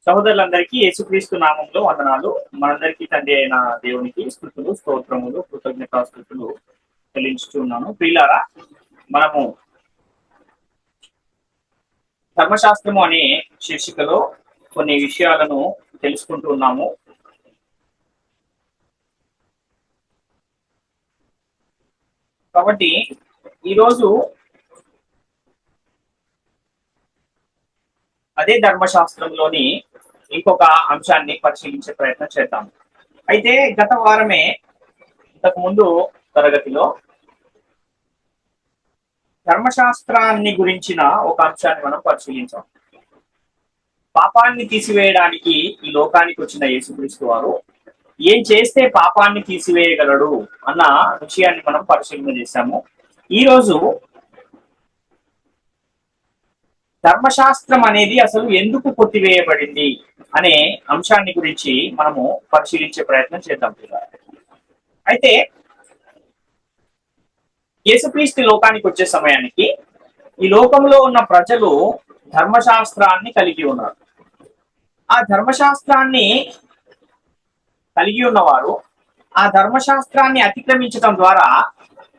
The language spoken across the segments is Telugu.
సహోదరులందరికీ యేసుక్రీస్తు నామంలో వందనాలు. మనందరికీ తండ్రి అయిన దేవునికి స్తుతులు, స్తోత్రములు, కృతజ్ఞతాస్తుతులు చెల్లించుతున్నాను. ప్రియులారా, మనము ధర్మశాస్త్రము అనే శీర్షికలో కొన్ని విషయాలను తెలుసుకుంటూ ఉన్నాము. కాబట్టి ఈరోజు అదే ధర్మశాస్త్రంలోని ఇంకొక అంశాన్ని పరిశీలించే ప్రయత్నం చేద్దాం. అయితే గత వారమే ఇంతకు ముందు తరగతిలో ధర్మశాస్త్రాన్ని గురించిన ఒక అంశాన్ని మనం పరిశీలించాం. పాపాన్ని తీసివేయడానికి ఈ లోకానికి వచ్చిన యేసుక్రీస్తు వారు ఏం చేస్తే పాపాన్ని తీసివేయగలడు అన్న విషయాన్ని మనం పరిశీలన చేశాము. ఈరోజు ధర్మశాస్త్రం అనేది అసలు ఎందుకు కొట్టివేయబడింది అనే అంశాన్ని గురించి మనము పరిశీలించే ప్రయత్నం చేద్దాం. అయితే యేసుక్రీస్తు లోకానికి వచ్చే సమయానికి ఈ లోకంలో ఉన్న ప్రజలు ధర్మశాస్త్రాన్ని కలిగి ఉన్నారు. ఆ ధర్మశాస్త్రాన్ని కలిగి ఉన్నవారు ఆ ధర్మశాస్త్రాన్ని అతిక్రమించడం ద్వారా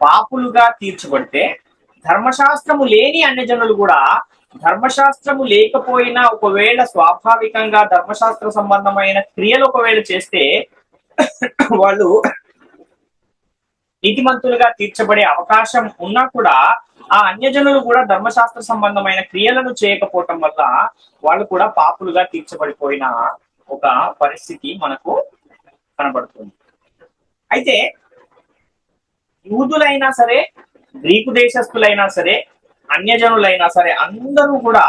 పాపులుగా తీర్చబడితే, ధర్మశాస్త్రము లేని అన్యజనులు కూడా ధర్మశాస్త్రము లేకపోయినా ఒకవేళ స్వాభావికంగా ధర్మశాస్త్ర సంబంధమైన క్రియలు ఒకవేళ చేస్తే వాళ్ళు నీతిమంతులుగా తీర్చబడే అవకాశం ఉన్నా కూడా ఆ అన్యజనులు కూడా ధర్మశాస్త్ర సంబంధమైన క్రియలను చేయకపోవటం వల్ల వాళ్ళు కూడా పాపులుగా తీర్చబడిపోయిన ఒక పరిస్థితి మనకు కనబడుతుంది. అయితే యూదులైనా సరే, గ్రీకు దేశస్థులైనా సరే, అన్యజనులైనా సరే అందరూ కూడా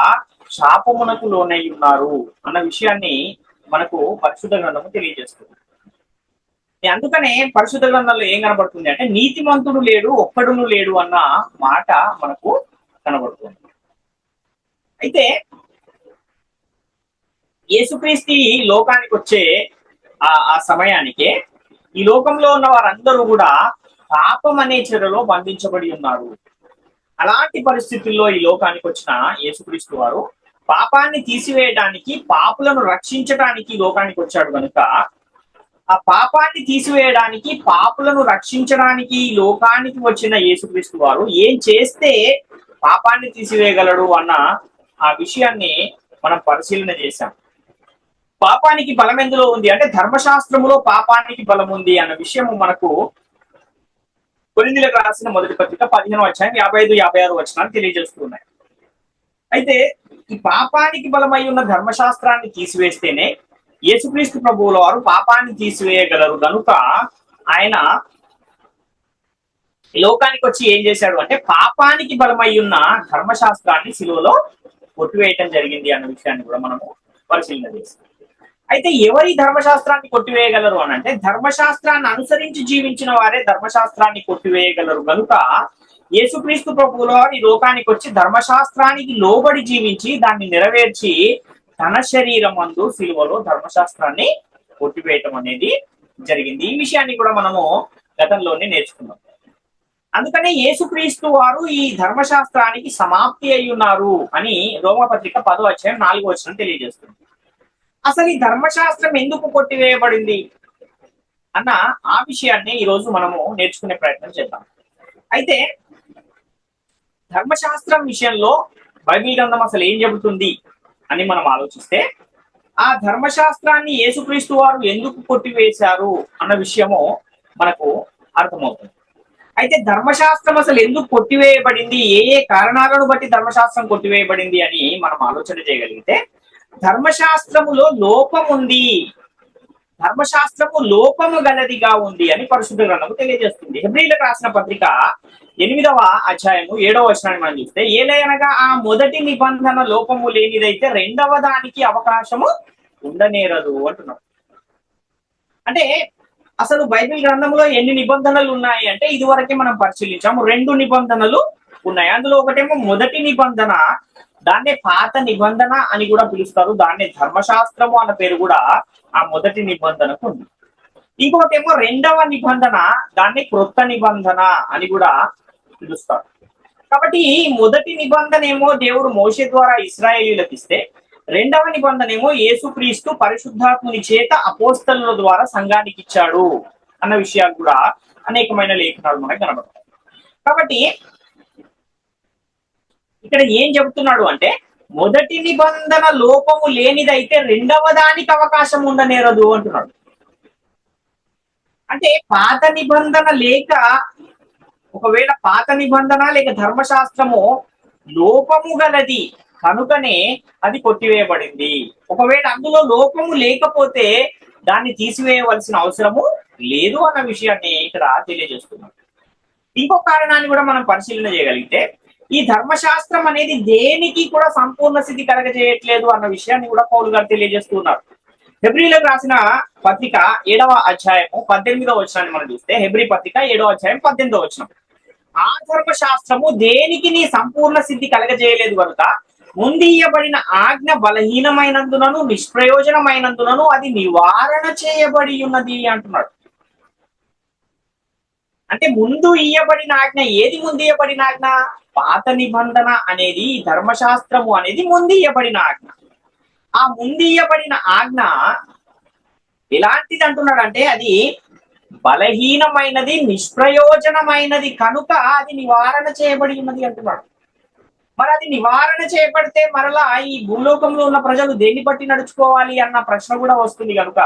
శాపమునకు లోనై ఉన్నారు అన్న విషయాన్ని మనకు పరిశుద్ధ గ్రంథము తెలియజేస్తుంది. అందుకనే పరిశుద్ధ గ్రంథంలో ఏం కనబడుతుంది అంటే నీతిమంతుడు లేడు, ఒక్కడును లేడు అన్న మాట మనకు కనబడుతుంది. అయితే యేసుక్రీస్తు లోకానికి వచ్చే ఆ సమయానికే ఈ లోకంలో ఉన్న వారందరూ కూడా పాపం అనే చెరలో బంధించబడి ఉన్నారు. అలాంటి పరిస్థితుల్లో ఈ లోకానికి వచ్చిన యేసుక్రీస్తు వారు పాపాన్ని తీసివేయడానికి, పాపులను రక్షించడానికి లోకానికి వచ్చాడు కనుక ఆ పాపాన్ని తీసివేయడానికి, పాపులను రక్షించడానికి లోకానికి వచ్చిన యేసుక్రీస్తు వారు ఏం చేస్తే పాపాన్ని తీసివేయగలడు అన్న ఆ విషయాన్ని మనం పరిశీలన చేశాం. పాపానికి బలం ఎందులో ఉంది అంటే ధర్మశాస్త్రములో పాపానికి బలం ఉంది అన్న విషయం మనకు కొరింథీయులకు రాసిన మొదటి పత్రిక 15వ అధ్యాయం 55-56 వచనాలు తెలియజేస్తున్నాయి. అయితే ఈ పాపానికి బలమై ఉన్న ధర్మశాస్త్రాన్ని తీసివేస్తేనే యేసుక్రీస్తు ప్రభువుల వారు పాపాన్ని తీసివేయగలరు కనుక ఆయన లోకానికి వచ్చి ఏం చేశాడు అంటే పాపానికి బలమై ఉన్న ధర్మశాస్త్రాన్ని సిలువలో కొట్టివేయటం జరిగింది అన్న విషయాన్ని కూడా మనము పరిశీలన చేస్తాం. అయితే ఎవరి ధర్మశాస్త్రాన్ని కొట్టివేయగలరు అని అంటే ధర్మశాస్త్రాన్ని అనుసరించి జీవించిన వారే ధర్మశాస్త్రాన్ని కొట్టివేయగలరు కనుక యేసుక్రీస్తు ప్రభువుల వారు ఈ లోకానికి వచ్చి ధర్మశాస్త్రానికి లోబడి జీవించి దాన్ని నెరవేర్చి తన శరీరం అందు సిలువలో ధర్మశాస్త్రాన్ని కొట్టివేయటం అనేది జరిగింది. ఈ విషయాన్ని కూడా మనము గతంలోనే నేర్చుకున్నాం. అందుకనే యేసుక్రీస్తు వారు ఈ ధర్మశాస్త్రానికి సమాప్తి అయి ఉన్నారు అని రోమపత్రిక 10వ అధ్యాయం 4వ వచనం తెలియజేస్తుంది. అసలు ఈ ధర్మశాస్త్రం ఎందుకు కొట్టివేయబడింది అన్న ఆ విషయాన్ని ఈరోజు మనము నేర్చుకునే ప్రయత్నం చేద్దాం. అయితే ధర్మశాస్త్రం విషయంలో బైబిల్ గ్రంథం అసలు ఏం చెబుతుంది అని మనం ఆలోచిస్తే ఆ ధర్మశాస్త్రాన్ని యేసుక్రీస్తు వారు ఎందుకు కొట్టివేశారు అన్న విషయము మనకు అర్థమవుతుంది. అయితే ధర్మశాస్త్రం అసలు ఎందుకు కొట్టివేయబడింది, ఏ ఏ కారణాలను బట్టి ధర్మశాస్త్రం కొట్టివేయబడింది అని మనం ఆలోచన చేయగలిగితే ధర్మశాస్త్రములో లోపం ఉంది, ధర్మశాస్త్రము లోపము గలదిగా ఉంది అని పరిశుద్ధ గ్రంథము తెలియజేస్తుంది. హెబ్రీయులకు రాసిన పత్రిక 8వ అధ్యాయము 7వ వచనాన్ని మనం చూస్తే ఏలయనగా ఆ మొదటి నిబంధన లోపము లేనిదైతే రెండవ దానికి అవకాశము ఉండనేరదు అంటున్నాం. అంటే అసలు బైబిల్ గ్రంథంలో ఎన్ని నిబంధనలు ఉన్నాయి అంటే ఇదివరకే మనం పరిశీలించాము. 2 నిబంధనలు ఉన్నాయి. అందులో ఒకటేమో మొదటి నిబంధన, దాన్నే పాత నిబంధన అని కూడా పిలుస్తారు. దాన్నే ధర్మశాస్త్రము అన్న పేరు కూడా ఆ మొదటి నిబంధనకు ఉంది. ఇంకొకటేమో రెండవ నిబంధన, దాన్ని క్రొత్త నిబంధన అని కూడా పిలుస్తారు. కాబట్టి మొదటి నిబంధన ఏమో దేవుడు మోషే ద్వారా ఇశ్రాయేలీలకు ఇస్తే, రెండవ నిబంధన ఏమో యేసుక్రీస్తు పరిశుద్ధాత్ముని చేత అపోస్తలుల ద్వారా సంఘానికి ఇచ్చాడు అన్న విషయాలు కూడా అనేకమైన లేఖనాలు మనకు కనబడతాయి. కాబట్టి ఇక్కడ ఏం చెబుతున్నాడు అంటే, మొదటి నిబంధన లోపము లేనిదైతే రెండవ దానికి అవకాశం ఉండనేరదు అంటున్నాడు. అంటే పాత నిబంధన లేక, ఒకవేళ పాత నిబంధన లేక ధర్మశాస్త్రము లోపము గలది కనుకనే అది కొట్టివేయబడింది. ఒకవేళ అందులో లోపము లేకపోతే దాన్ని తీసివేయవలసిన అవసరము లేదు అన్న విషయాన్ని ఇక్కడ తెలియజేస్తున్నాడు. ఇంకో కారణాన్ని కూడా మనం పరిశీలన చేయగలిగితే, ఈ ధర్మశాస్త్రం అనేది దేనికి కూడా సంపూర్ణ స్థితి కలగజేయట్లేదు అన్న విషయాన్ని కూడా పౌలు గారు తెలియజేస్తున్నారు. హెబ్రీలకు రాసిన పత్రిక 7వ అధ్యాయము 18వ వచనాన్ని మనం చూస్తే, హెబ్రీ పత్రిక 7వ అధ్యాయం 18వ వచనం, ఆ ధర్మశాస్త్రము దేనికి నీ సంపూర్ణ స్థితి కలగజేయలేదు కనుక ముందీయబడిన ఆజ్ఞ బలహీనమైనందునను నిష్ప్రయోజనమైనందునను అది నివారణ చేయబడి ఉన్నది అంటున్నాడు. అంటే ముందు ఇయ్యబడిన ఆజ్ఞ, ఏది ముందు ఇయ్యబడిన ఆజ్ఞ? పాత నిబంధన అనేది, ధర్మశాస్త్రము అనేది ముందు ఇయ్యబడిన ఆజ్ఞ. ఆ ముందు ఇయ్యబడిన ఆజ్ఞ ఎలాంటిది అంటున్నాడు అంటే, అది బలహీనమైనది, నిష్ప్రయోజనమైనది కనుక అది నివారణ చేయబడి ఉన్నది అంటున్నాడు. మరి అది నివారణ చేయబడితే మరలా ఈ భూలోకంలో ఉన్న ప్రజలు దేన్ని బట్టి నడుచుకోవాలి అన్న ప్రశ్న కూడా వస్తుంది కనుక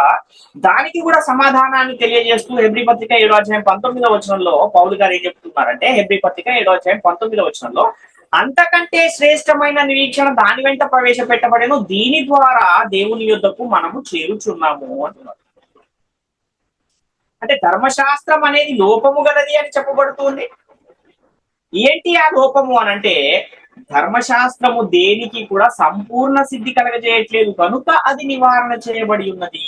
దానికి కూడా సమాధానాన్ని తెలియజేస్తూ హెబ్రీ పత్రిక 7వ అధ్యాయం 19వ వచనంలో పౌలు గారు ఏం చెప్తున్నారంటే, హెబ్రీ పత్రిక 7వ అధ్యాయం 19వ వచనంలో, అంతకంటే శ్రేష్టమైన నిరీక్షణ దాని వెంట ప్రవేశపెట్టబడేను, దీని ద్వారా దేవుని యొద్దకు మనము చేరుచున్నాము అంటున్నారు. అంటే ధర్మశాస్త్రం అనేది లోపము గలది అని చెప్పబడుతుంది. ఏంటి ఆ లోపము అనంటే, ధర్మశాస్త్రము దేనికి కూడా సంపూర్ణ సిద్ధి కలగజేయట్లేదు కనుక అది నివారణ చేయబడి ఉన్నది.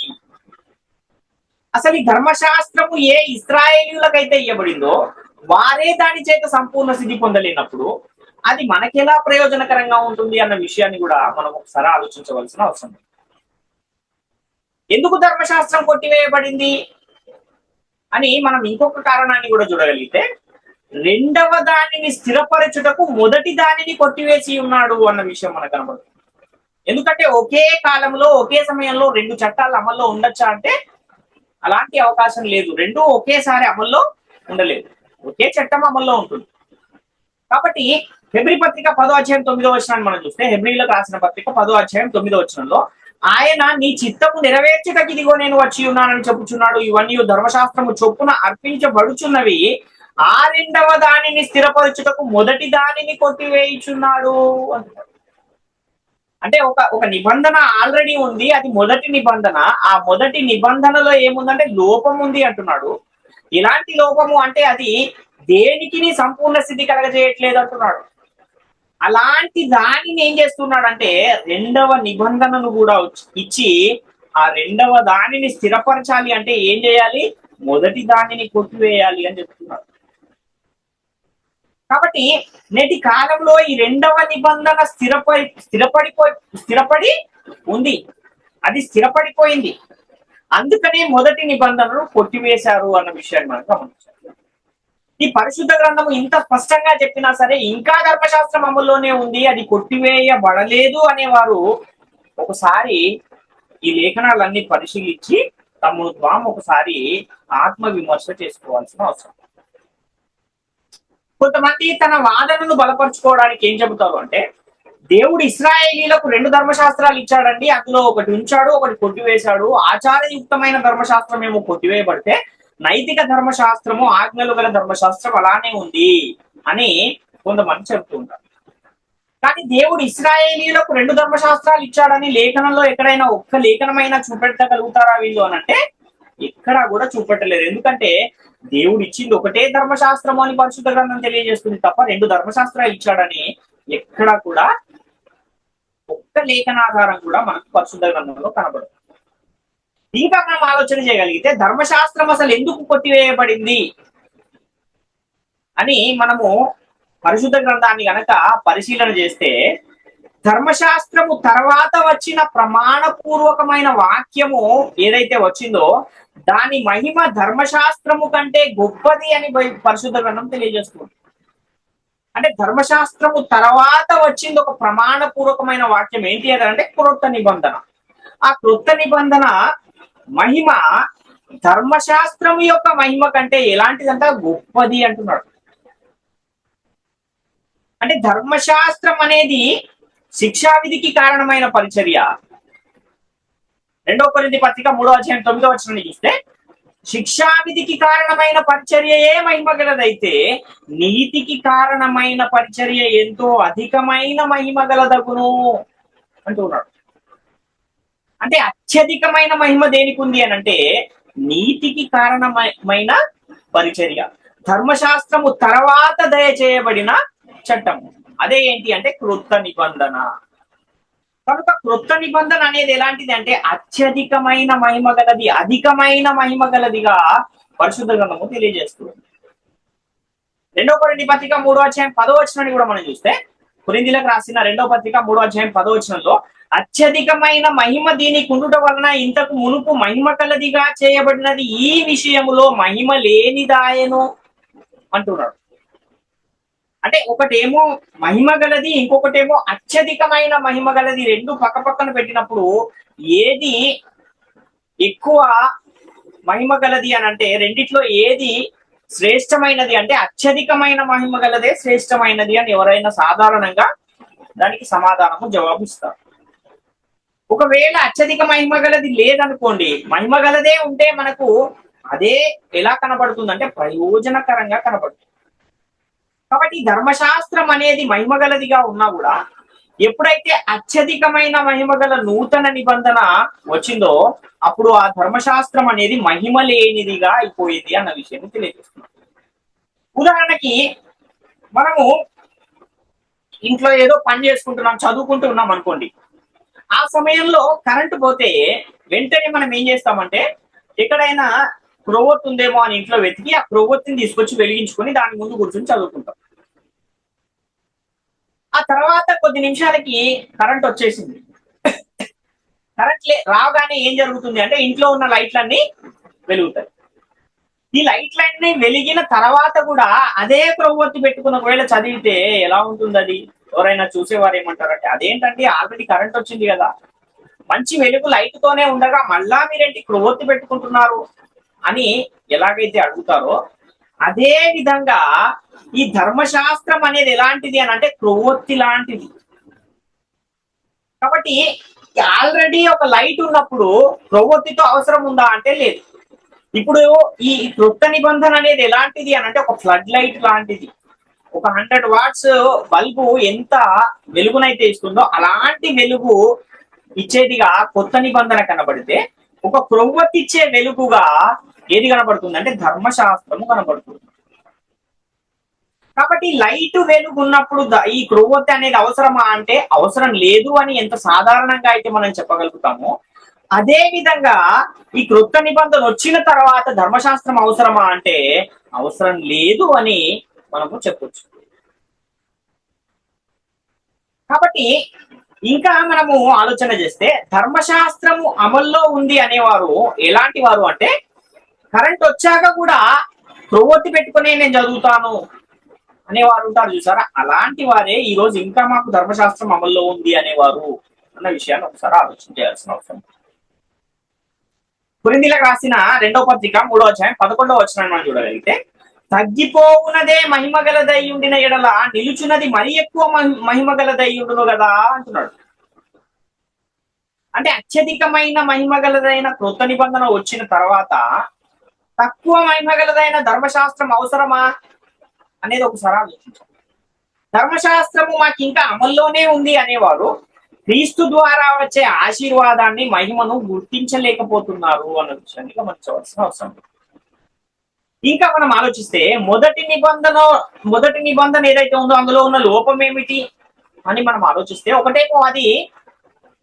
అసలు ఈ ధర్మశాస్త్రము ఏ ఇశ్రాయేలీయులకైతే ఇవ్వబడిందో వారే దాని చేత సంపూర్ణ సిద్ధి పొందలేనప్పుడు అది మనకెలా ప్రయోజనకరంగా ఉంటుంది అన్న విషయాన్ని కూడా మనం ఒకసారి ఆలోచించవలసిన అవసరం. ఎందుకు ధర్మశాస్త్రం కొట్టివేయబడింది అని మనం ఇంకొక కారణాన్ని కూడా చూడగలిగితే, రెండవ దానిని స్థిరపరచుటకు మొదటి దానిని కొట్టివేసి ఉన్నాడు అన్న విషయం మనకు కనబడుతుంది. ఎందుకంటే ఒకే కాలంలో ఒకే సమయంలో రెండు చట్టాలు అమల్లో ఉండొచ్చా అంటే అలాంటి అవకాశం లేదు. రెండు ఒకేసారి అమల్లో ఉండలేదు. ఒకే చట్టం అమల్లో ఉంటుంది. కాబట్టి హెబ్రీ పత్రిక 10వ అధ్యాయం 9వ వచనాన్ని మనం చూస్తే, హెబ్రీలకు రాసిన పత్రిక 10వ అధ్యాయం 9వ వచనంలో, ఆయన నీ చిత్తము నెరవేర్చుటకు ఇదిగో నేను వచ్చి ఉన్నానని చెప్పుచున్నాడు. ఇవన్నీ ధర్మశాస్త్రము చొప్పున అర్పించబడుచున్నవి, ఆ రెండవ దానిని స్థిరపరచుటకు మొదటి దానిని కొట్టివేయుచున్నాడు అంటున్నాడు. అంటే ఒక నిబంధన ఆల్రెడీ ఉంది, అది మొదటి నిబంధన. ఆ మొదటి నిబంధనలో ఏముందంటే లోపం ఉంది అంటున్నాడు. ఇలాంటి లోపము అంటే అది దేనికి సంపూర్ణ స్థితి కలగజేయట్లేదు అంటున్నాడు. అలాంటి దానిని ఏం చేస్తున్నాడు అంటే రెండవ నిబంధనను కూడా ఇచ్చి ఆ రెండవ దానిని స్థిరపరచాలి అంటే ఏం చేయాలి? మొదటి దానిని కొట్టివేయాలి అని చెప్తున్నాడు. కాబట్టి నేటి కాలంలో ఈ రెండవ నిబంధన స్థిరపడి ఉంది, అది స్థిరపడిపోయింది. అందుకనే మొదటి నిబంధనను కొట్టివేశారు అన్న విషయాన్ని మనం గమనించాలి. ఈ పరిశుద్ధ గ్రంథము ఇంత స్పష్టంగా చెప్పినా సరే ఇంకా ధర్మశాస్త్రం అమల్లోనే ఉంది, అది కొట్టివేయబడలేదు అనేవారు ఒకసారి ఈ లేఖనాలన్నీ పరిశీలించి తమను తాము ఒకసారి ఆత్మ విమర్శ చేసుకోవాల్సిన అవసరం. కొంతమంది తన వాదనను బలపరుచుకోవడానికి ఏం చెబుతారు అంటే, దేవుడు ఇశ్రాయేలీలకు రెండు ధర్మశాస్త్రాలు ఇచ్చాడండి, అందులో ఒకటి ఉంచాడు, ఒకటి కొట్టివేశాడు. ఆచారయుక్తమైన ధర్మశాస్త్రం ఏమో కొట్టివేయబడితే నైతిక ధర్మశాస్త్రము, ఆజ్ఞలు గల ధర్మశాస్త్రం అలానే ఉంది అని కొంతమంది చెబుతూ ఉంటారు. కానీ దేవుడు ఇశ్రాయేలీలకు రెండు ధర్మశాస్త్రాలు ఇచ్చాడని లేఖనంలో ఎక్కడైనా ఒక్క లేఖనమైనా చూపెట్టగలుగుతారా వీళ్ళు అని అంటే ఎక్కడా కూడా చూపెట్టలేదు. ఎందుకంటే దేవుడు ఇచ్చింది ఒకటే ధర్మశాస్త్రము అని పరిశుద్ధ గ్రంథం తెలియజేస్తుంది తప్ప రెండు ధర్మశాస్త్రాలు ఇచ్చాడని ఎక్కడా కూడా ఒక్క లేఖనాధారం కూడా మనకు పరిశుద్ధ గ్రంథంలో కనబడదు. ఇంకా మనం ఆలోచన చేయగలిగితే ధర్మశాస్త్రం అసలు ఎందుకు కొట్టివేయబడింది అని మనము పరిశుద్ధ గ్రంథాన్ని గనక పరిశీలన చేస్తే, ధర్మశాస్త్రము తర్వాత వచ్చిన ప్రమాణపూర్వకమైన వాక్యము ఏదైతే వచ్చిందో దాని మహిమ ధర్మశాస్త్రము కంటే గొప్పది అని పరిశుద్ధ గ్రంథం తెలియజేస్తుంది. అంటే ధర్మశాస్త్రము తర్వాత వచ్చింది ఒక ప్రమాణపూర్వకమైన వాక్యం ఏంటి అంటే క్రొత్త నిబంధన. ఆ క్రొత్త నిబంధన మహిమ ధర్మశాస్త్రం యొక్క మహిమ కంటే ఎలాంటిదంటే గొప్పది అంటున్నాడు. అంటే ధర్మశాస్త్రం అనేది శిక్షావిధికి కారణమైన పరిచర్య. 2 కొరింథీ పత్రిక 3:9 చూస్తే శిక్షావిధికి కారణమైన పరిచర్యయే మహిమ గలదైతే నీతికి కారణమైన పరిచర్య ఎంతో అధికమైన మహిమ గలదగును అంటున్నాడు. అంటే అత్యధికమైన మహిమ దేనికి ఉంది అని అంటే నీతికి కారణమైన పరిచర్య, ధర్మశాస్త్రము తర్వాత దయచేయబడిన చట్టము. అదే ఏంటి అంటే క్రొత్త నిబంధన. కనుక క్రొత్త నిబంధన అనేది ఎలాంటిది అంటే అత్యధికమైన మహిమ గలది, అధికమైన మహిమ గలదిగా పరిశుద్ధ గ్రంథము తెలియజేస్తుంది. 2 కొరింథీ పత్రిక 3:10 కూడా మనం చూస్తే, కొరింథీలకు రాసిన 2వ పత్రిక 3:10 అత్యధికమైన మహిమ దీనికి ఉండుట వలన ఇంతకు మునుపు మహిమ కలదిగా చేయబడినది ఈ విషయములో మహిమ లేనిదాయను అంటున్నాడు. అంటే ఒకటేమో మహిమ గలది, ఇంకొకటేమో అత్యధికమైన మహిమ గలది. రెండు పక్కపక్కన పెట్టినప్పుడు ఏది ఎక్కువ మహిమ గలది అని అంటే రెండిట్లో ఏది శ్రేష్టమైనది అంటే అత్యధికమైన మహిమ గలదే శ్రేష్టమైనది అని ఎవరైనా సాధారణంగా దానికి సమాధానము జవాబు ఇస్తారు. ఒకవేళ అత్యధిక మహిమ గలది లేదనుకోండి, మహిమ గలదే ఉంటే మనకు అదే ఎలా కనబడుతుంది అంటే ప్రయోజనకరంగా కనబడుతుంది. కాబట్టి ధర్మశాస్త్రం అనేది మహిమ గలదిగా ఉన్నా కూడా ఎప్పుడైతే అత్యధికమైన మహిమ గల నూతన నిబంధన వచ్చిందో అప్పుడు ఆ ధర్మశాస్త్రం అనేది మహిమ లేనిదిగా అయిపోయింది అన్న విషయం తెలియజేస్తున్నాం. ఉదాహరణకి మనము ఇంట్లో ఏదో పని చేసుకుంటున్నాం, చదువుకుంటున్నాం అనుకోండి. ఆ సమయంలో కరెంటు పోతే వెంటనే మనం ఏం చేస్తామంటే ఎక్కడైనా క్రొవ్వొత్తి ఉందేమో అని ఇంట్లో వెతికి ఆ క్రొవ్వొత్తిని తీసుకొచ్చి వెలిగించుకొని దాని ముందు కూర్చొని చదువుకుంటాం. ఆ తర్వాత కొద్ది నిమిషాలకి కరెంట్ వచ్చేసింది. కరెంట్ రాగానే ఏం జరుగుతుంది అంటే ఇంట్లో ఉన్న లైట్లన్నీ వెలుగుతాయి. ఈ లైట్లన్నీ వెలిగిన తర్వాత కూడా అదే క్రొవ్వొత్తి పెట్టుకున్న ఒకవేళ చదివితే ఎలా ఉంటుంది? అది ఎవరైనా చూసేవారు ఏమంటారంటే అదేంటంటే ఆల్రెడీ కరెంట్ వచ్చింది కదా, మంచి వెలుగు లైట్ తోనే ఉండగా మళ్ళా మీరేంటి క్రొవ్వొత్తి పెట్టుకుంటున్నారు అని ఎలాగైతే అడుగుతారో అదే విధంగా ఈ ధర్మశాస్త్రం అనేది ఎలాంటిది అని అంటే క్రొవ్వొత్తి లాంటిది. కాబట్టి ఆల్రెడీ ఒక లైట్ ఉన్నప్పుడు క్రొవ్వొత్తితో అవసరం ఉందా అంటే లేదు. ఇప్పుడు ఈ క్రొత్త నిబంధన అనేది ఎలాంటిది అని అంటే ఒక ఫ్లడ్ లైట్ లాంటిది. ఒక 100 వాట్స్ బల్బు ఎంత వెలుగునైతే ఇస్తుందో అలాంటి వెలుగు ఇచ్చేదిగా కొత్త నిబంధన కనబడితే ఒక క్రొవ్వొత్తి ఇచ్చే వెలుగుగా ఏది కనబడుతుంది అంటే ధర్మశాస్త్రము కనబడుతుంది. కాబట్టి లైట్ వెలుగు ఉన్నప్పుడు ఈ క్రొవ్వొత్తి అనేది అవసరమా అంటే అవసరం లేదు అని ఎంత సాధారణంగా అయితే మనం చెప్పగలుగుతామో అదే విధంగా ఈ క్రొత్త నిబంధన వచ్చిన తర్వాత ధర్మశాస్త్రం అవసరమా అంటే అవసరం లేదు అని మనము చెప్పొచ్చు. కాబట్టి ఇంకా మనము ఆలోచన చేస్తే ధర్మశాస్త్రము అమల్లో ఉంది అనేవారు ఎలాంటి వారు అంటే కరెంట్ వచ్చాక కూడా క్రొవ్వొత్తి పెట్టుకునే నేను చదువుతాను అనేవారు ఉంటారు చూసారా, అలాంటి వారే ఈ రోజు ఇంకా మాకు ధర్మశాస్త్రం అమల్లో ఉంది అనేవారు అన్న విషయాన్ని ఒకసారి ఆలోచన చేయాల్సిన అవసరం. కొరింథీలకు రాసిన 2వ పత్రిక 3:11 మనం చూడగలిగితే తగ్గిపోవునదే మహిమ గలదై ఉండిన ఎడల నిలుచున్నది మరి ఎక్కువ మహిమ గలదై ఉండును కదా అంటున్నాడు. అంటే అత్యధికమైన మహిమ గలదైన క్రొత్త నిబంధన వచ్చిన తర్వాత తక్కువ మహిమ గలదైన ధర్మశాస్త్రం అవసరమా అనేది ఒకసారి ఆలోచించాలి. ధర్మశాస్త్రము మాకు ఇంకా అమల్లోనే ఉంది అనేవారు క్రీస్తు ద్వారా వచ్చే ఆశీర్వాదాన్ని మహిమను గుర్తించలేకపోతున్నారు అన్న విషయాన్ని గమనించవలసిన అవసరం. ఇంకా మనం ఆలోచిస్తే మొదటి నిబంధన ఏదైతే ఉందో అందులో ఉన్న లోపం ఏమిటి అని మనం ఆలోచిస్తే ఒకటేమో అది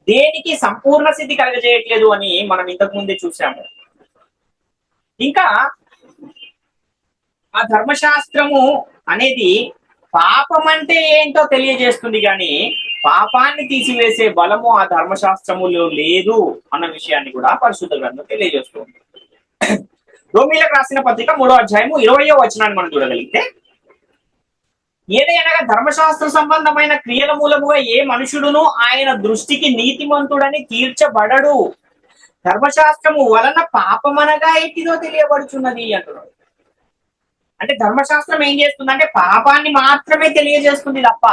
దేనికి సంపూర్ణ స్థితి కలగజేయట్లేదు అని మనం ఇంతకు ముందే చూసాము. ఇంకా ఆ ధర్మశాస్త్రము అనేది పాపం అంటే ఏంటో తెలియజేస్తుంది కానీ పాపాన్ని తీసివేసే బలము ఆ ధర్మశాస్త్రములో లేదు అన్న విషయాన్ని కూడా పరిశుద్ధ గ్రంథం తెలియజేస్తుంది. రోమీలకు రాసిన పత్రిక 3వ అధ్యాయము 20వ వచనాన్ని మనం చూడగలిగితే ఏదైనా ధర్మశాస్త్ర సంబంధమైన క్రియల మూలముగా ఏ మనుషుడును ఆయన దృష్టికి నీతిమంతుడని తీర్చబడడు. ధర్మశాస్త్రము వలన పాపమనగా ఎట్టిదో తెలియబడుచున్నది అంటున్నాడు. అంటే ధర్మశాస్త్రం ఏం చేస్తుంది అంటే పాపాన్ని మాత్రమే తెలియజేస్తుంది తప్ప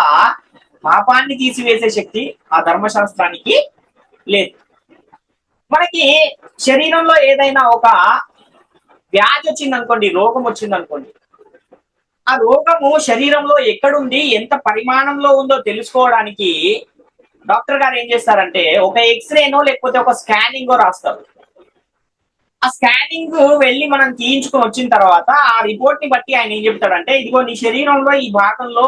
పాపాన్ని తీసివేసే శక్తి ఆ ధర్మశాస్త్రానికి లేదు. మనకి శరీరంలో ఏదైనా ఒక వ్యాధి వచ్చింది అనుకోండి, రోగం వచ్చింది అనుకోండి, ఆ రోగము శరీరంలో ఎక్కడుంది, ఎంత పరిమాణంలో ఉందో తెలుసుకోవడానికి డాక్టర్ గారు ఏం చేస్తారంటే ఒక ఎక్స్రేనో లేకపోతే ఒక స్కానింగో రాస్తారు. ఆ స్కానింగ్ వెళ్ళి మనం తీయించుకొని వచ్చిన తర్వాత ఆ రిపోర్ట్ ని బట్టి ఆయన ఏం చెప్తాడంటే ఇదిగో నీ శరీరంలో ఈ భాగంలో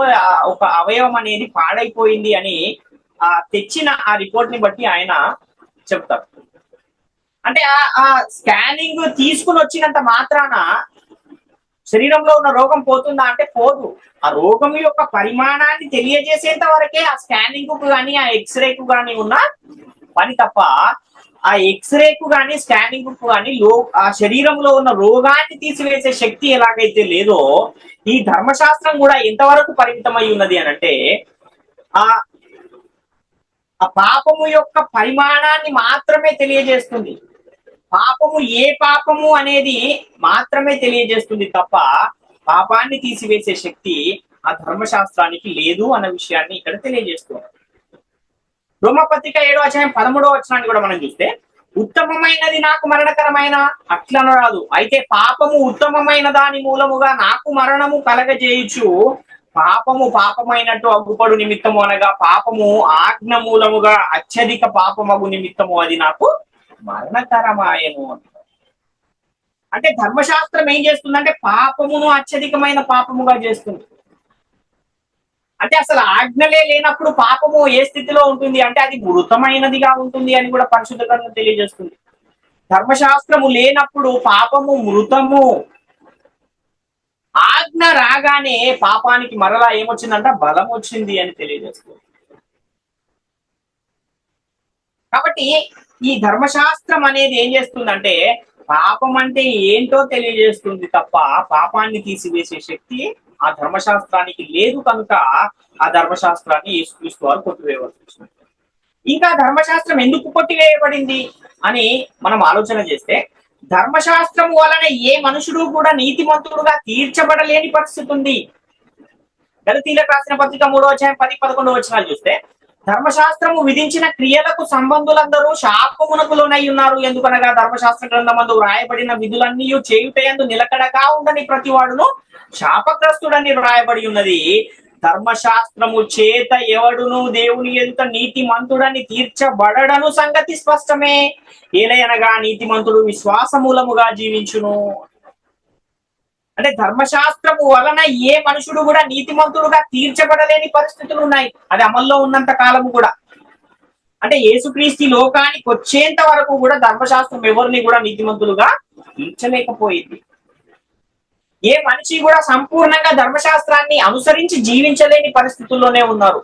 ఒక అవయవం అనేది పాడైపోయింది అని తెచ్చిన ఆ రిపోర్ట్ ని బట్టి ఆయన చెప్తారు. అంటే ఆ స్కానింగ్ తీసుకుని వచ్చినంత మాత్రాన శరీరంలో ఉన్న రోగం పోతుందా అంటే పోదు. ఆ రోగం యొక్క పరిమాణాన్ని తెలియజేసేంత వరకే ఆ స్కానింగ్ కు కానీ ఆ ఎక్స్రేకు కానీ ఉన్న పని తప్ప ఆ ఎక్స్రేకు కానీ స్కానింగ్ కు కానీ ఆ శరీరంలో ఉన్న రోగాన్ని తీసివేసే శక్తి ఎలాగైతే లేదో ఈ ధర్మశాస్త్రం కూడా ఎంతవరకు పరిమితమై ఉన్నది అని అంటే ఆ పాపము యొక్క పరిమాణాన్ని మాత్రమే తెలియజేస్తుంది. పాపము ఏ పాపము అనేది మాత్రమే తెలియజేస్తుంది తప్ప పాపాన్ని తీసివేసే శక్తి ఆ ధర్మశాస్త్రానికి లేదు అన్న విషయాన్ని ఇక్కడ తెలియజేస్తున్నారు. రోమపత్రిక 7:13 కూడా మనం చూస్తే ఉత్తమమైనది నాకు మరణకరమైన అట్లను రాదు, అయితే పాపము ఉత్తమమైన దాని మూలముగా నాకు మరణము కలగజేయచ్చు. పాపమైనట్టు అగ్గుపడు నిమిత్తము అనగా పాపము ఆజ్ఞ మూలముగా అత్యధిక పాపమగు నిమిత్తము అది నాకు మరణకరమాయను. అంటే ధర్మశాస్త్రం ఏం చేస్తుందంటే పాపమును అత్యధికమైన పాపముగా చేస్తుంది. అంటే అసలు ఆజ్ఞలే లేనప్పుడు పాపము ఏ స్థితిలో ఉంటుంది అంటే అది మృతమైనదిగా ఉంటుంది అని కూడా పరిశుద్ధ గ్రంథం తెలియజేస్తుంది. ధర్మశాస్త్రము లేనప్పుడు పాపము మృతము. ఆజ్ఞ రాగానే పాపానికి మరలా ఏమొచ్చిందంట బలం వచ్చింది అని తెలియజేస్తుంది. కాబట్టి ఈ ధర్మశాస్త్రం అనేది ఏం చేస్తుందంటే పాపం అంటే ఏంటో తెలియజేస్తుంది తప్ప పాపాన్ని తీసివేసే శక్తి ఆ ధర్మశాస్త్రానికి లేదు. కనుక ఆ ధర్మశాస్త్రాన్ని యేసుక్రీస్తు వారు కొట్టివేయవలసి వచ్చింది. ఇంకా ధర్మశాస్త్రం ఎందుకు కొట్టివేయబడింది అని మనం ఆలోచన చేస్తే ధర్మశాస్త్రం వలన ఏ మనుషుడు కూడా నీతిమంతుడుగా తీర్చబడలేని పరిస్థితి ఉంది. గలతీయులకు రాసిన పత్రిక 3:10-11 చూస్తే ధర్మశాస్త్రము విధించిన క్రియలకు సంబంధులందరూ శాపమునకు లోనై ఉన్నారు. ఎందుకనగా ధర్మశాస్త్ర గ్రంథమందు వ్రాయబడిన విధులన్నీ చేయుటయందు నిలకడగా ఉండని ప్రతి వాడును శాపగ్రస్తుడని వ్రాయబడి ఉన్నది. ధర్మశాస్త్రము చేత ఎవడును దేవుని ఎదుట నీతిమంతుడని తీర్చబడడను సంగతి స్పష్టమే. ఏలయనగా నీతిమంతుడు విశ్వాస మూలముగా జీవించును. అంటే ధర్మశాస్త్రము వలన ఏ మనుషుడు కూడా నీతిమంతుడుగా తీర్చబడలేని పరిస్థితులు ఉన్నాయి. అది అమల్లో ఉన్నంత కాలము కూడా. అంటే యేసుక్రీస్తు లోకానికి వచ్చేంత వరకు కూడా ధర్మశాస్త్రం ఎవరిని కూడా నీతిమంతులుగా తీర్చలేకపోయింది. ఏ మనిషి కూడా సంపూర్ణంగా ధర్మశాస్త్రాన్ని అనుసరించి జీవించలేని పరిస్థితుల్లోనే ఉన్నారు.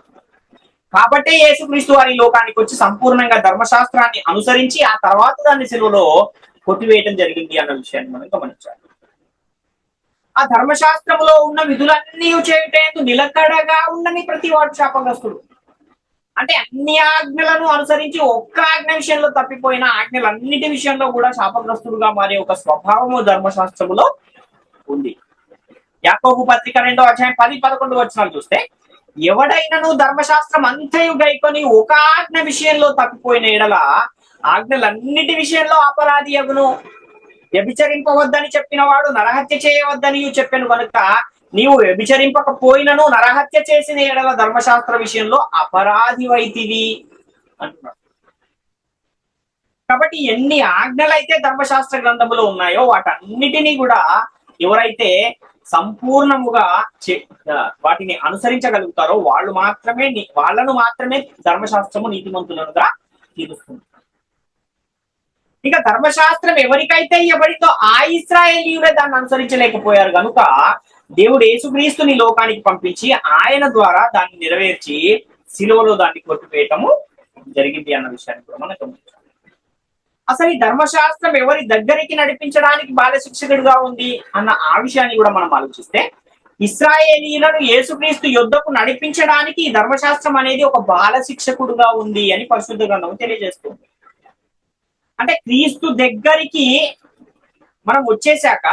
కాబట్టే యేసుక్రీస్తు వారి లోకానికి వచ్చి సంపూర్ణంగా ధర్మశాస్త్రాన్ని అనుసరించి ఆ తర్వాత దాన్ని సిలువలో కొట్టివేయటం జరిగింది అన్న విషయాన్ని మనం గమనించాలి. ఆ ధర్మశాస్త్రములో ఉన్న విధులన్నీ చేయుటందు నిలకడగా ఉండని ప్రతి వాడు శాపగ్రస్తుడు. అంటే అన్ని ఆజ్ఞలను అనుసరించి ఒక్క ఆజ్ఞ విషయంలో తప్పిపోయిన ఆజ్ఞలన్నిటి విషయంలో కూడా శాపగ్రస్తుడుగా మారే ఒక స్వభావము ధర్మశాస్త్రములో ఉంది. యాకోబు పత్రిక 2:10-11 చూస్తే ఎవడైనను ధర్మశాస్త్రం అంతయు గైకొని ఒక ఆజ్ఞ విషయంలో తప్పిపోయిన ఎడల ఆజ్ఞలన్నిటి విషయంలో అపరాధి అగును. వ్యభిచరింపవద్దని చెప్పిన వాడు నరహత్య చేయవద్దని చెప్పాను కనుక నీవు వ్యభిచరింపకపోయినను నరహత్య చేసిన ఎడల ధర్మశాస్త్ర విషయంలో అపరాధివైతివి అంటున్నాడు. కాబట్టి ఎన్ని ఆజ్ఞలైతే ధర్మశాస్త్ర గ్రంథములో ఉన్నాయో వాటన్నిటినీ కూడా ఎవరైతే సంపూర్ణముగా వాటిని అనుసరించగలుగుతారో వాళ్ళను మాత్రమే ధర్మశాస్త్రము నీతిమంతులనుగా తీరుస్తుంది. ఇక ధర్మశాస్త్రం ఎవరికైతే ఇవ్వబడితో ఆ ఇశ్రాయేలీయులే దాన్ని అనుసరించలేకపోయారు కనుక దేవుడు యేసుక్రీస్తుని లోకానికి పంపించి ఆయన ద్వారా దాన్ని నెరవేర్చి సిలువలో దాన్ని కొట్టివేయటము జరిగింది అన్న విషయాన్ని కూడా మనం గమనించాలి. అసలు ఈ ధర్మశాస్త్రం ఎవరి దగ్గరికి నడిపించడానికి బాల శిక్షకుడుగా ఉంది అన్న ఆ విషయాన్ని కూడా మనం ఆలోచిస్తే ఇశ్రాయేలీయులను యేసుక్రీస్తు యుద్ధకు నడిపించడానికి ఈ ధర్మశాస్త్రం అనేది ఒక బాల శిక్షకుడుగా ఉంది అని పరిశుద్ధ గ్రంథం తెలియజేస్తుంది. అంటే క్రీస్తు దగ్గరికి మనం వచ్చేసాక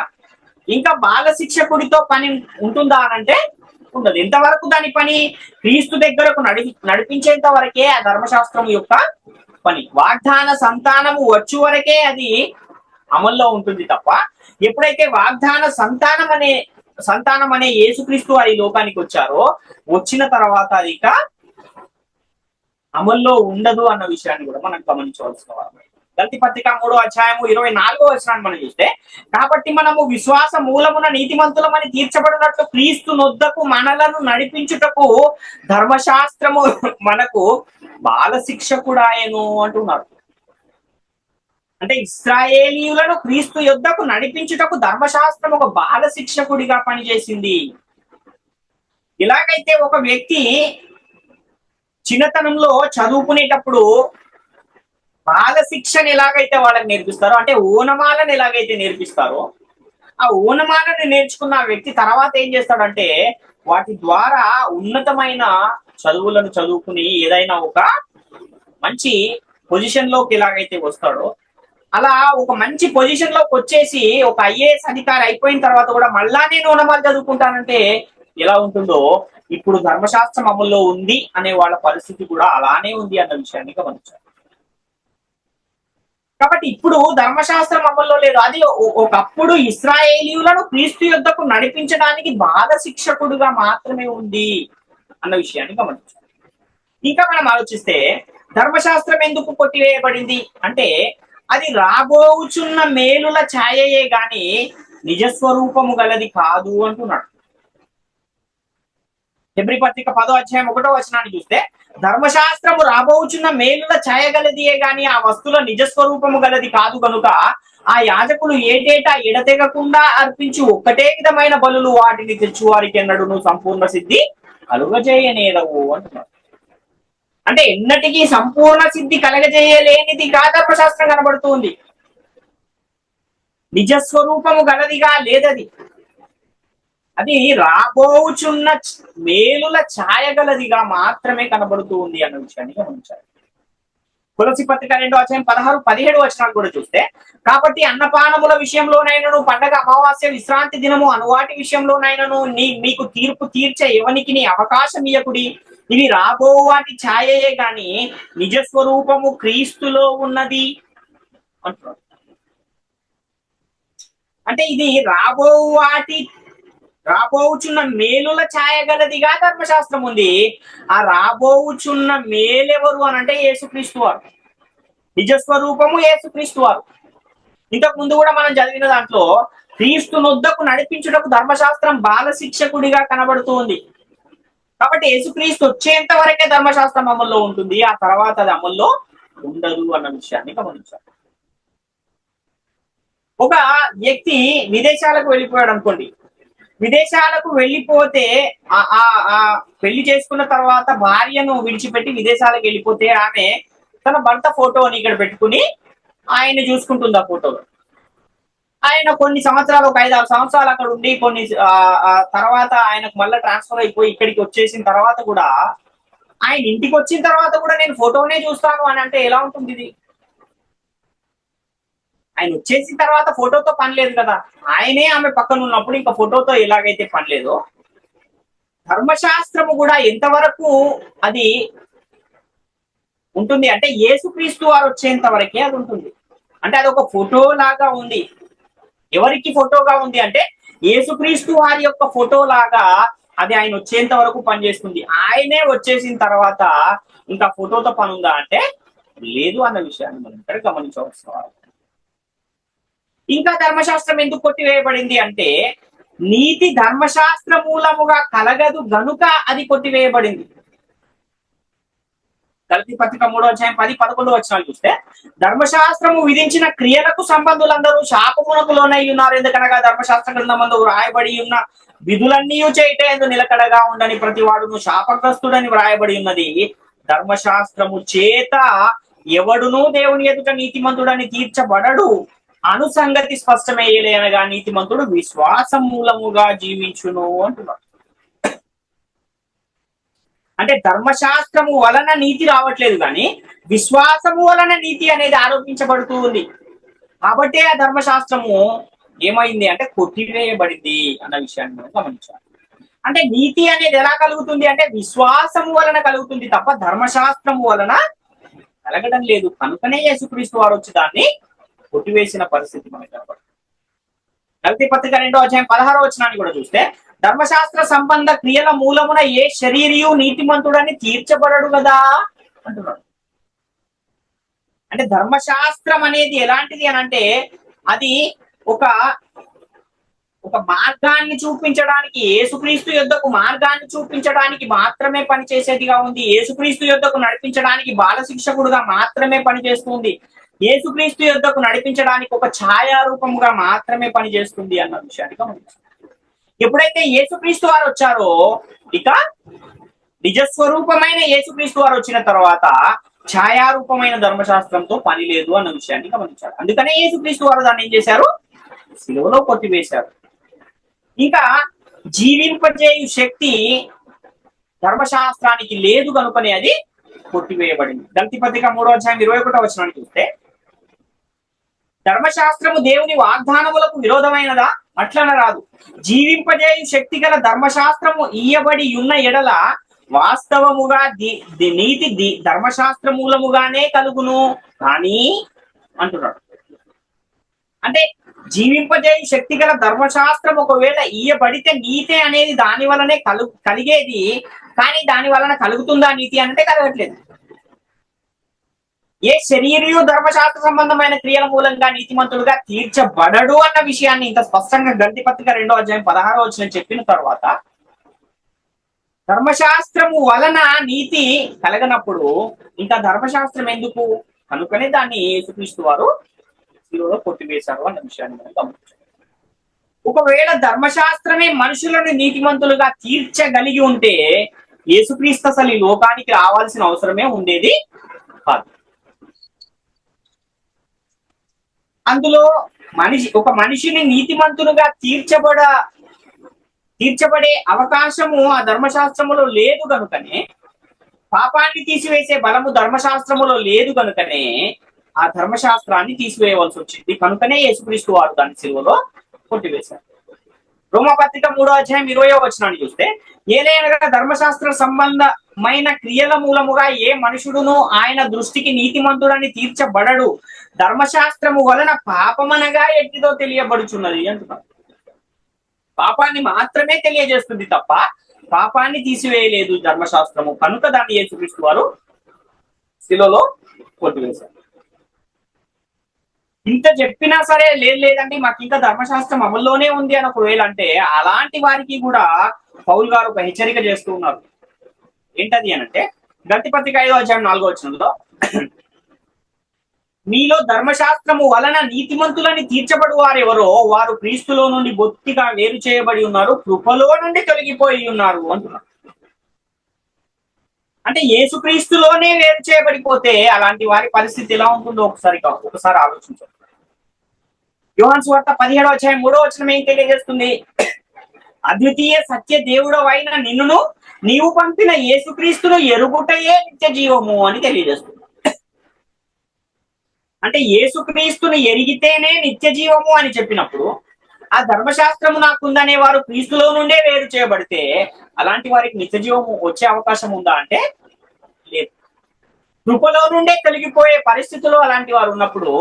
ఇంకా బాల శిక్షకుడితో పని ఉంటుందా అనంటే ఉండదు. ఎంతవరకు దాని పని? క్రీస్తు దగ్గరకు నడిపించేంత వరకే ఆ ధర్మశాస్త్రం యొక్క పని. వాగ్దాన సంతానము వచ్చు వరకే అది అమల్లో ఉంటుంది తప్ప, ఎప్పుడైతే వాగ్దాన సంతానం అనే యేసుక్రీస్తు వారి లోకానికి వచ్చారో, వచ్చిన తర్వాత అది ఇక అమల్లో ఉండదు అన్న విషయాన్ని కూడా మనం గమనించవలసిన వారు. గలతీ పత్రిక 3:24 మనం చూస్తే, కాబట్టి మనము విశ్వాస మూలమున నీతిమంతులమని తీర్చబడినట్లు క్రీస్తు నొద్దకు మనలను నడిపించుటకు ధర్మశాస్త్రము మనకు బాల శిక్షకుడాయను అంటున్నారు. అంటే ఇశ్రాయేలీయులను క్రీస్తు యుద్ధకు నడిపించుటకు ధర్మశాస్త్రం ఒక బాల శిక్షకుడిగా పనిచేసింది. ఇలాగైతే ఒక వ్యక్తి చిన్నతనంలో చదువుకునేటప్పుడు బాల శిక్షను ఎలాగైతే వాళ్ళకి నేర్పిస్తారో, అంటే ఓనమాలను ఎలాగైతే నేర్పిస్తారో, ఆ ఓనమాలను నేర్చుకున్న వ్యక్తి తర్వాత ఏం చేస్తాడంటే వాటి ద్వారా ఉన్నతమైన చదువులను చదువుకుని ఏదైనా ఒక మంచి పొజిషన్ లోకి ఎలాగైతే వస్తాడో, అలా ఒక మంచి పొజిషన్ లోకి వచ్చేసి ఒక ఐఏఎస్ అధికారి అయిపోయిన తర్వాత కూడా మళ్ళా నేను ఓనమాలు చదువుకుంటానంటే ఎలా ఉంటుందో, ఇప్పుడు ధర్మశాస్త్రం అమల్లో ఉంది అనే వాళ్ళ పరిస్థితి కూడా అలానే ఉంది అన్న విషయాన్ని గమనించారు. కాబట్టి ఇప్పుడు ధర్మశాస్త్రం అమల్లో లేదు. అది ఒకప్పుడు ఇశ్రాయేలీయులను క్రీస్తు యుద్ధకు నడిపించడానికి బాల శిక్షకుడుగా మాత్రమే ఉంది అన్న విషయాన్ని గమనించారు. ఇంకా మనం ఆలోచిస్తే ధర్మశాస్త్రం ఎందుకు కొట్టివేయబడింది అంటే, అది రాబోచున్న మేలుల ఛాయయే గాని నిజస్వరూపము గలది కాదు అంటున్నాడు. హెబ్రీ పత్రిక 10:1 చూస్తే, ధర్మశాస్త్రము రాబోచున్న మేలుల ఛాయ గలదియే గాని ఆ వస్తువుల నిజస్వరూపము గలది కాదు కనుక ఆ యాజకులు ఏటేటా ఎడతెగకుండా అర్పించు ఒక్కటే విధమైన బలులు వాటిని తెచ్చు వారికి ఎన్నడూను సంపూర్ణ సిద్ధి కలుగజేయనేరవు అంటున్నాడు. అంటే ఎన్నటికీ సంపూర్ణ సిద్ధి కలగజేయలేనిదిగా ధర్మశాస్త్రం కనబడుతుంది. నిజస్వరూపము గలదిగా లేదది. అది రాబోచున్న మేలుల ఛాయగలదిగా మాత్రమే కనబడుతూ ఉంది అన్న విషయాన్ని గమనించాలి. కొలస్సీ పత్రిక 2:16-17 కూడా చూస్తే, కాబట్టి అన్నపానముల విషయంలోనైనను పండగ అమావాస్య విశ్రాంతి దినము అనువాటి విషయంలోనైనను మీకు తీర్పు తీర్చే ఎవనికి నీ అవకాశం ఇయ్యకుడి. ఇవి రాబో వాటి ఛాయయే గాని నిజస్వరూపము క్రీస్తులో ఉన్నది అంటున్నాడు. అంటే ఇది రాబోచున్న మేలుల ఛాయగలదిగా ధర్మశాస్త్రం ఉంది. ఆ రాబోచున్న మేలెవరు అని అంటే యేసుక్రీస్తు వారు. నిజస్వరూపము యేసుక్రీస్తు వారు. ఇంతకు ముందు కూడా మనం చదివిన దాంట్లో క్రీస్తు నొద్దకు నడిపించుటకు ధర్మశాస్త్రం బాల శిక్షకుడిగా కనబడుతూ ఉంది. కాబట్టి యేసుక్రీస్తు వచ్చేంత వరకే ధర్మశాస్త్రం అమల్లో ఉంటుంది, ఆ తర్వాత అది అమల్లో ఉండదు అన్న విషయాన్ని గమనించాలి. ఒక వ్యక్తి విదేశాలకు వెళ్ళిపోయాడు అనుకోండి. విదేశాలకు వెళ్ళిపోతే పెళ్లి చేసుకున్న తర్వాత భార్యను విడిచిపెట్టి విదేశాలకు వెళ్ళిపోతే ఆమె తన భర్త ఫోటోని ఇక్కడ పెట్టుకుని ఆయన్ని చూసుకుంటుంది. ఆ ఫోటోలో ఆయన కొన్ని సంవత్సరాలు, ఒక 5-6 సంవత్సరాలు అక్కడ ఉండి కొన్ని తర్వాత ఆయనకు మళ్ళీ ట్రాన్స్ఫర్ అయిపోయి ఇక్కడికి వచ్చేసిన తర్వాత కూడా ఆయన ఇంటికి వచ్చిన తర్వాత కూడా నేను ఫోటోనే చూస్తాను అని అంటే ఎలా ఉంటుంది ఇది? ఆయన వచ్చేసిన తర్వాత ఫోటోతో పని లేదు కదా. ఆయనే ఆమె పక్కన ఉన్నప్పుడు ఇంకా ఫోటోతో ఎలాగైతే పని లేదో, ధర్మశాస్త్రము కూడా ఎంతవరకు అది ఉంటుంది అంటే యేసుక్రీస్తు వారు వచ్చేంత వరకే అది ఉంటుంది. అంటే అది ఒక ఫోటో లాగా ఉంది. ఎవరికి ఫోటోగా ఉంది అంటే యేసుక్రీస్తు వారి యొక్క ఫోటో లాగా అది ఆయన వచ్చేంత వరకు పనిచేస్తుంది. ఆయనే వచ్చేసిన తర్వాత ఇంకా ఫోటోతో పని ఉందా అంటే లేదు అన్న విషయాన్ని మనం ఇక్కడ గమనించవలసిన వారు. ఇంకా ధర్మశాస్త్రం ఎందుకు కొట్టివేయబడింది అంటే, నీతి ధర్మశాస్త్ర మూలముగా కలగదు గనుక అది కొట్టివేయబడింది. గలతీ పత్రిక 3:10-11 చూస్తే, ధర్మశాస్త్రము విధించిన క్రియలకు సంబంధులందరూ శాపమునకు లోనై ఉన్నారు. ఎందుకనగా ధర్మశాస్త్ర గ్రంథమందు వ్రాయబడి ఉన్న విధులన్నీ చేయటందు నిలకడగా ఉండని ప్రతి వాడును శాపగ్రస్తుడని వ్రాయబడి ఉన్నది. ధర్మశాస్త్రము చేత ఎవడునూ దేవుని ఎదుట నీతిమంతుడని తీర్చబడడు. అనుసంగతి స్పష్టమయ్యలే అనగా నీతిమంతుడు విశ్వాసం మూలముగా జీవించును అంటున్నాడు. అంటే ధర్మశాస్త్రము వలన నీతి రావట్లేదు, కానీ విశ్వాసము వలన నీతి అనేది ఆరోపించబడుతూ ఉంది. కాబట్టి ఆ ధర్మశాస్త్రము ఏమైంది అంటే కొట్టివేయబడింది అన్న విషయాన్ని మనం గమనించాలి. అంటే నీతి అనేది ఎలా కలుగుతుంది అంటే విశ్వాసము వలన కలుగుతుంది తప్ప ధర్మశాస్త్రము వలన కలగడం లేదు. కనుకనే యేసుక్రీస్తు వారు వచ్చి దాన్ని కొట్టివేసిన పరిస్థితి మనకి కనపడుతుంది. గలతీ పత్రిక 2వ అధ్యాయం 16వ వచనాన్ని కూడా చూస్తే ధర్మశాస్త్ర సంబంధ క్రియల మూలమున ఏ శరీరియు నీతిమంతుడని తీర్చబడడు కదా అంటున్నాడు. అంటే ధర్మశాస్త్రం అనేది ఎలాంటిది అని అంటే అది ఒక మార్గాన్ని చూపించడానికి, యేసుక్రీస్తు యొద్దకు మార్గాన్ని చూపించడానికి మాత్రమే పనిచేసేదిగా ఉంది. యేసుక్రీస్తు యొద్దకు నడిపించడానికి బాల శిక్షకుడుగా మాత్రమే పనిచేస్తుంది. యేసుక్రీస్తు యొద్దకు నడిపించడానికి ఒక ఛాయారూపముగా మాత్రమే పనిచేస్తుంది అన్న విషయాన్ని గమనించాలి. ఎప్పుడైతే యేసుక్రీస్తు వారు వచ్చారో ఇక నిజస్వరూపమైన యేసుక్రీస్తు వారు వచ్చిన తర్వాత ఛాయారూపమైన ధర్మశాస్త్రంతో పని లేదు అన్న విషయాన్ని గమనించాలి. అందుకనే యేసుక్రీస్తు వారు దాన్ని ఏం చేశారు? శిలువలో కొట్టివేశారు. ఇంకా జీవింపజేయు శక్తి ధర్మశాస్త్రానికి లేదు కనుకనే అది కొట్టివేయబడింది. గలతీ పత్రిక 3వ అధ్యాయం 21వ వచనాన్ని చూస్తే ధర్మశాస్త్రము దేవుని వాగ్దానములకు విరోధమైనదా? అట్లన రాదు. జీవింపజేయు శక్తి గల ధర్మశాస్త్రము ఇయ్యబడి ఉన్న ఎడల వాస్తవముగా నీతి ధర్మశాస్త్ర మూలముగానే కలుగును కానీ అంటున్నాడు. అంటే జీవింపజేయు శక్తి గల ధర్మశాస్త్రం ఒకవేళ ఇయ్యబడితే నీతి అనేది దాని వలనే కలిగేది, కానీ దాని వలన కలుగుతుందా నీతి అంటే కలగట్లేదు. ఏ శరీరయు ధర్మశాస్త్ర సంబంధమైన క్రియల మూలంగా నీతిమంతుడుగా తీర్చబడడు అన్న విషయాన్ని ఇంత స్పష్టంగా గలతీ పత్రిక 2వ అధ్యాయం 16వ వచనం చెప్పిన తర్వాత ధర్మశాస్త్రము వలన నీతి కలగనప్పుడు ఇంకా ధర్మశాస్త్రం ఎందుకు? కనుకనే దాన్ని యేసుక్రీస్తు వారు శిలువలో కొట్టివేశారు అన్న విషయాన్ని మనం గమనించాలి. ఒకవేళ ధర్మశాస్త్రమే మనుషులను నీతిమంతులుగా తీర్చగలిగి ఉంటే యేసుక్రీస్తు అసలు ఈ లోకానికి రావాల్సిన అవసరమే ఉండేది కాదు. అందులో ఒక మనిషిని నీతిమంతులుగా తీర్చబడే అవకాశము ఆ ధర్మశాస్త్రములో లేదు కనుకనే, పాపాన్ని తీసివేసే బలము ధర్మశాస్త్రములో లేదు కనుకనే ఆ ధర్మశాస్త్రాన్ని తీసివేయవలసి వచ్చింది. కనుకనే యేసుక్రీస్తు వారు దాన్ని శిలువలో కొట్టివేశారు. రోమపత్రిక 3వ అధ్యాయం 20వ వచనాన్ని చూస్తే ఏలైనగా ధర్మశాస్త్ర సంబంధమైన క్రియల మూలముగా ఏ మనుషుడును ఆయన దృష్టికి నీతిమంతుడని తీర్చబడడు, ధర్మశాస్త్రము వలన పాపమనగా ఎట్టిదో తెలియబడుచున్నది అంటున్నారు. పాపాన్ని మాత్రమే తెలియజేస్తుంది తప్ప పాపాన్ని తీసివేయలేదు ధర్మశాస్త్రము. కనుక దాన్ని యేసుక్రీస్తు వారు శిలువలో కొట్టివేశారు. ఇంత చెప్పినా సరే లేదండి మాకు ఇంకా ధర్మశాస్త్రం అమల్లోనే ఉంది అని ఒకవేళ అంటే అలాంటి వారికి కూడా పౌలు గారు ఒక హెచ్చరిక చేస్తూ ఉన్నారు. ఏంటది అనంటే గలతీ పత్రిక 5వ అధ్యాయం 4వ వచనంలో మీలో ధర్మశాస్త్రము వలన నీతిమంతులని తీర్చబడు వారెవరో వారు క్రీస్తులో నుండి బొత్తిగా వేరు చేయబడి ఉన్నారు, కృపలో నుండి తొలగిపోయి ఉన్నారు అంటున్నారు. అంటే యేసుక్రీస్తులోనే వేరు చేయబడిపోతే అలాంటి వారి పరిస్థితి ఎలా ఉంటుందో ఒకసారి ఆలోచించండి. యోహాను సువార్త 17వ అధ్యాయం 3వ వచనం ఏం తెలియజేస్తుంది? అద్వితీయ సత్య దేవుడవైన నిన్నును నీవు పంపిన యేసుక్రీస్తును ఎరుగుటయే నిత్య జీవము అని తెలియజేస్తుంది. అంటే యేసుక్రీస్తును ఎరిగితేనే నిత్య జీవము అని చెప్పినప్పుడు ఆ ధర్మశాస్త్రము నాకుందనే వారు క్రీస్తులో నుండే వేరు చేయబడితే అలాంటి వారికి నిత్య జీవము వచ్చే అవకాశం ఉందా అంటే లేదు. కృపలో నుండే కలిగిపోయే పరిస్థితుల్లో అలాంటి వారు ఉన్నప్పుడు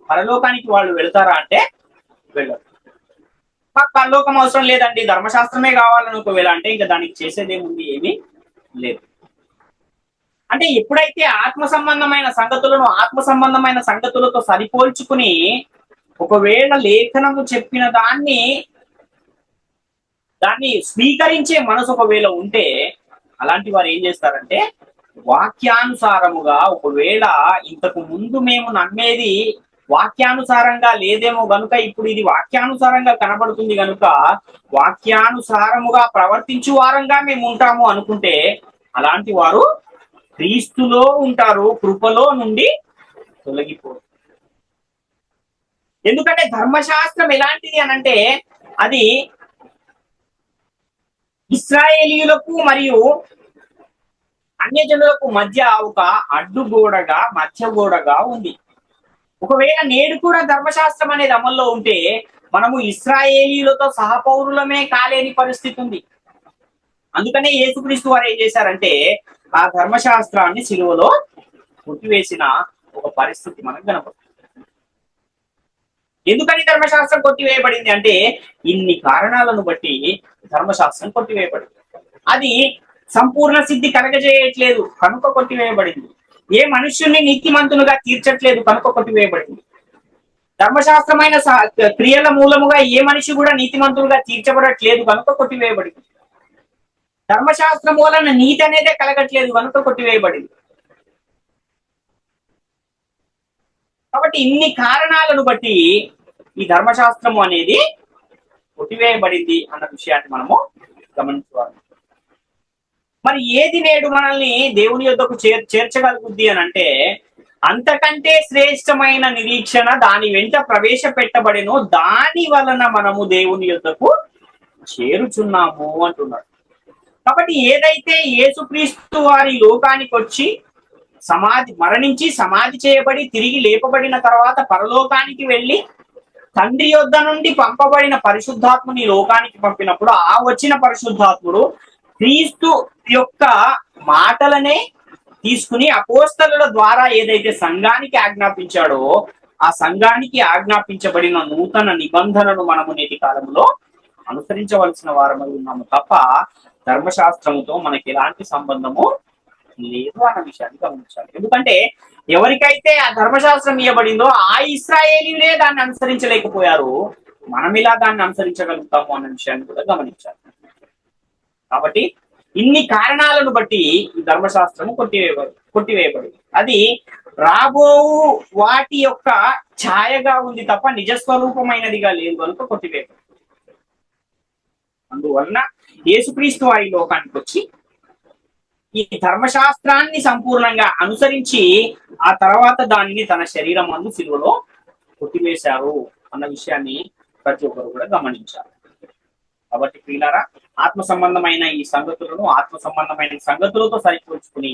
పరలోకానికి వాళ్ళు వెళ్తారా అంటే వెళ్ళరు. మాకు పరలోకం అవసరం లేదండి, ధర్మశాస్త్రమే కావాలని ఒకవేళ అంటే ఇంకా దానికి చేసేదేముంది? ఏమీ లేదు. అంటే ఎప్పుడైతే ఆత్మ సంబంధమైన సంగతులతో సరిపోల్చుకుని ఒకవేళ లేఖనము చెప్పిన దాన్ని స్వీకరించే మనసు ఒకవేళ ఉంటే అలాంటి వారు ఏం చేస్తారంటే వాక్యానుసారముగా, ఒకవేళ ఇంతకు ముందు మేము నమ్మేది వాక్యానుసారంగా లేదేమో గనుక ఇప్పుడు ఇది వాక్యానుసారంగా కనబడుతుంది గనుక వాక్యానుసారముగా ప్రవర్తించు వారంగా మేము ఉంటాము అనుకుంటే అలాంటి వారు క్రీస్తులో ఉంటారు, కృపలో నుండి తొలగిపోరు. ఎందుకంటే ధర్మశాస్త్రం ఎలాంటిది అని అంటే అది ఇస్రాయేలీయులకు మరియు అన్యజనులకు మధ్య ఒక అడ్డుగోడగా మధ్యగోడగా ఉంది. ఒకవేళ నేడు కూడా ధర్మశాస్త్రం అనేది అమల్లో ఉంటే మనము ఇస్రాయేలీలతో సహపౌరులమే కాలేని పరిస్థితి ఉంది. అందుకనే యేసుక్రీస్తు వారు ఏం చేశారంటే ఆ ధర్మశాస్త్రాన్ని సిలువలో కొట్టివేసిన ఒక పరిస్థితి మనకు కనపడుతుంది. ఎందుకని ధర్మశాస్త్రం కొట్టివేయబడింది అంటే ఇన్ని కారణాలను బట్టి ధర్మశాస్త్రం కొట్టివేయబడింది. అది సంపూర్ణ సిద్ధి కలగజేయట్లేదు కనుక కొట్టివేయబడింది. ఏ మనుష్యుణ్ణి నీతిమంతునుగా తీర్చట్లేదు కనుక కొట్టివేయబడింది. ధర్మశాస్త్రమైన క్రియల మూలముగా ఏ మనిషి కూడా నీతిమంతులుగా తీర్చబడట్లేదు కనుక కొట్టివేయబడింది. ధర్మశాస్త్రం వలన నీతి అనేదే కలగట్లేదు కనుక కొట్టివేయబడింది. కాబట్టి ఇన్ని కారణాలను బట్టి ఈ ధర్మశాస్త్రము అనేది కొట్టివేయబడింది అన్న విషయాన్ని మనము గమనించాలి. మరి ఏది నేడు మనల్ని దేవుని యొద్దకు చేర్చగలుగుద్ది అని అంటే అంతకంటే శ్రేష్టమైన నిరీక్షణ దాని వెంట ప్రవేశపెట్టబడినో దాని వలన మనము దేవుని యొద్దకు చేరుచున్నాము అంటున్నాడు. కాబట్టి ఏదైతే యేసుక్రీస్తు వారి లోకానికి వచ్చి మరణించి సమాధి చేయబడి తిరిగి లేపబడిన తర్వాత పరలోకానికి వెళ్ళి తండ్రి యొద్ద నుండి పంపబడిన పరిశుద్ధాత్ముని లోకానికి పంపినప్పుడు ఆ వచ్చిన పరిశుద్ధాత్ముడు క్రీస్తు యొక్క మాటలనే తీసుకుని అపోస్తలుల ద్వారా ఏదైతే సంఘానికి ఆజ్ఞాపించాడో ఆ సంఘానికి ఆజ్ఞాపించబడిన నూతన నిబంధనను మనము నేటి కాలంలో అనుసరించవలసిన వారమై ఉన్నాము తప్ప ధర్మశాస్త్రముతో మనకి ఎలాంటి సంబంధము లేదు అన్న విషయాన్ని గమనించాలి. ఎందుకంటే ఎవరికైతే ఆ ధర్మశాస్త్రం ఇవ్వబడిందో ఆ ఇశ్రాయేలీలే దాన్ని అనుసరించలేకపోయారు, మనం ఇలా దాన్ని అనుసరించగలుగుతాము అన్న విషయాన్ని కూడా గమనించాలి. కాబట్టి ఇన్ని కారణాలను బట్టి ఈ ధర్మశాస్త్రము కొట్టివేయబడింది. అది రాబో వాటి యొక్క ఛాయగా ఉంది తప్ప నిజస్వరూపమైనదిగా లేదు కనుక కొట్టివేయబడింది. అందువలన యేసుక్రీస్తు వారి లోకానికి వచ్చి ఈ ధర్మశాస్త్రాన్ని సంపూర్ణంగా అనుసరించి ఆ తర్వాత దానిని తన శరీరం అందు సిలువలో కొట్టివేశారు అన్న విషయాన్ని ప్రతి ఒక్కరు కూడా గమనించారు. కాబట్టి ప్రియులారా, ఆత్మ సంబంధమైన ఈ సంగతులను ఆత్మ సంబంధమైన సంగతులతో సరిపోల్చుకుని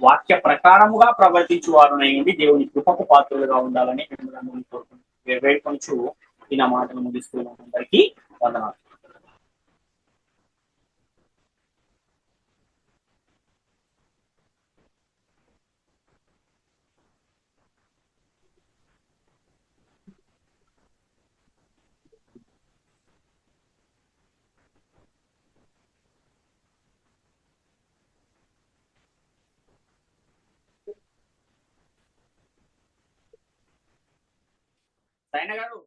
వాక్య ప్రకారముగా ప్రవర్తించు వారునై ఉండి దేవుని కృపకు పాత్రులుగా ఉండాలని వేడుకొంచు ఈ నా మాటలు ముగిస్తున్నాం. అందరికీ వందనాలు. సైన గారు